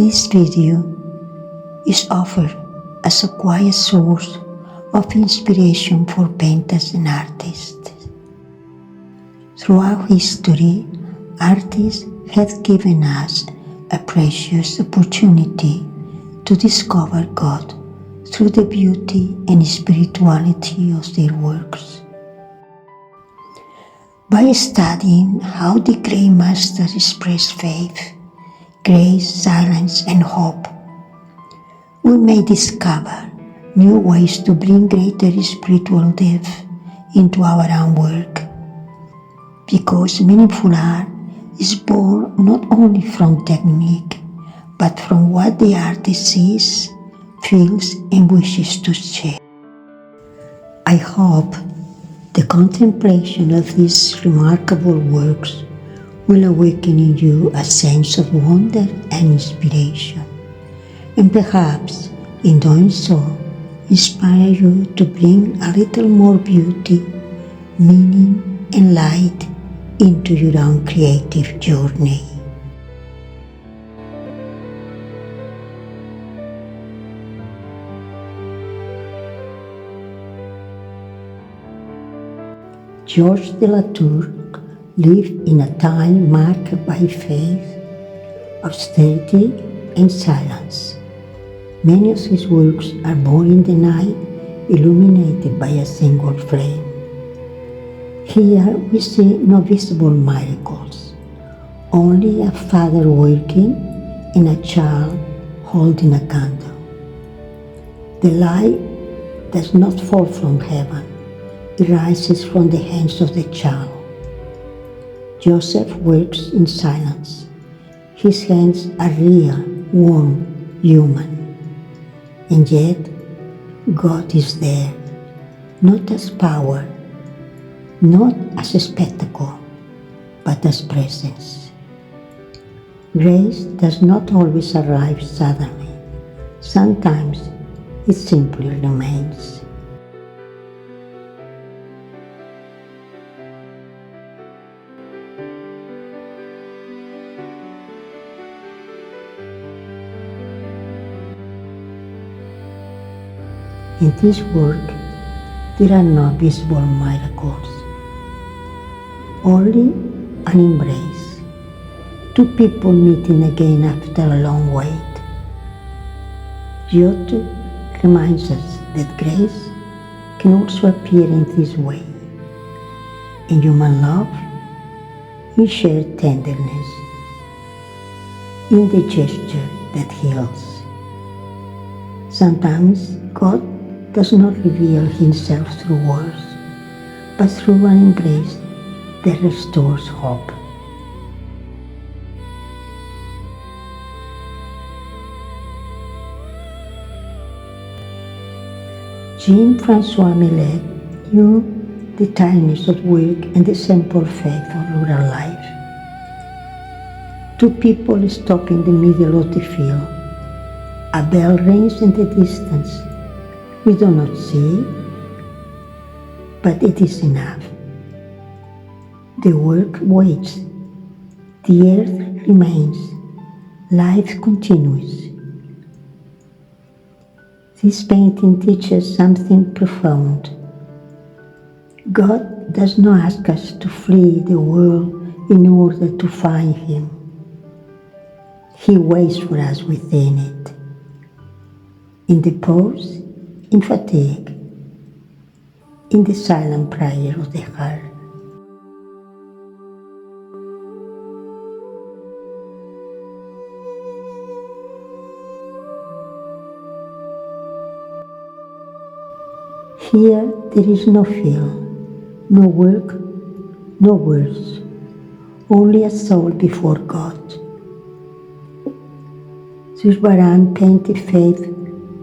This video is offered as a quiet source of inspiration for painters and artists. Throughout history, artists have given us a precious opportunity to discover God through the beauty and spirituality of their works. By studying how the great masters express faith, grace, silence, and hope, we may discover new ways to bring greater spiritual depth into our own work. Because meaningful art is born not only from technique, but from what the artist sees, feels, and wishes to share. I hope the contemplation of these remarkable works will awaken in you a sense of wonder and inspiration, and perhaps, in doing so, inspire you to bring a little more beauty, meaning, and light into your own creative journey. Georges de la Tour lived in a time marked by faith, austerity, and silence. Many of his works are born in the night, illuminated by a single flame. Here we see no visible miracles, only a father working and a child holding a candle. The light does not fall from heaven, it rises from the hands of the child. Joseph works in silence. His hands are real, warm, human. And yet, God is there, not as power, not as a spectacle, but as presence. Grace does not always arrive suddenly. Sometimes it simply remains. In this work, there are no visible miracles, only an embrace, two people meeting again after a long wait. Giotto reminds us that grace can also appear in this way, in human love, in shared tenderness, in the gesture that heals. Sometimes God does not reveal himself through words, but through an embrace that restores hope. Jean-Francois Millet knew the tiredness of work and the simple faith of rural life. Two people stop in the middle of the field. A bell rings in the distance. We do not see it, but it is enough. The work waits, the earth remains, life continues. This painting teaches something profound. God does not ask us to flee the world in order to find Him. He waits for us within it, in the pause, in fatigue, in the silent prayer of the heart. Here there is no film, no work, no words, only a soul before God. Zurbarán painted faith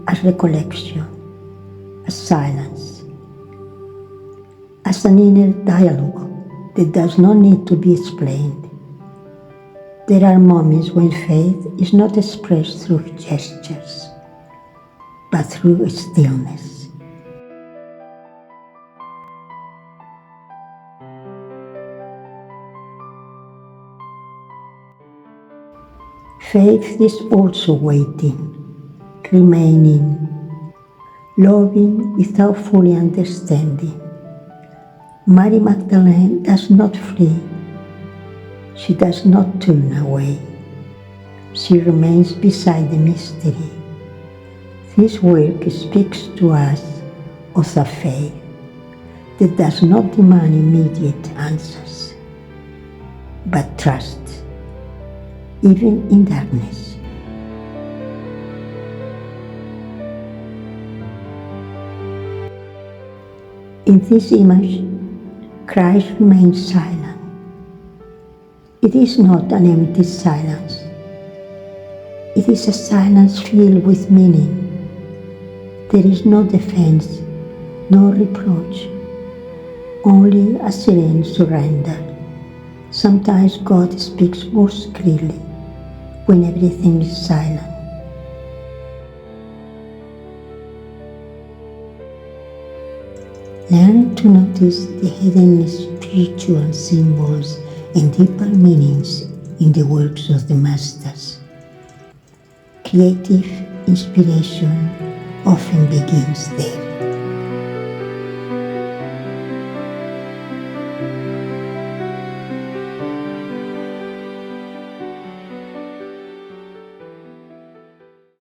as recollection, as silence, as an inner dialogue that does not need to be explained. There are moments when faith is not expressed through gestures, but through stillness. Faith is also waiting, remaining, loving without fully understanding. Mary Magdalene does not flee. She does not turn away. She remains beside the mystery. This work speaks to us of a faith that does not demand immediate answers, but trust, even in darkness. In this image, Christ remains silent. It is not an empty silence. It is a silence filled with meaning. There is no defense, no reproach, only a serene surrender. Sometimes God speaks most clearly when everything is silent. Learn to notice the hidden spiritual symbols and deeper meanings in the works of the Masters. Creative inspiration often begins there.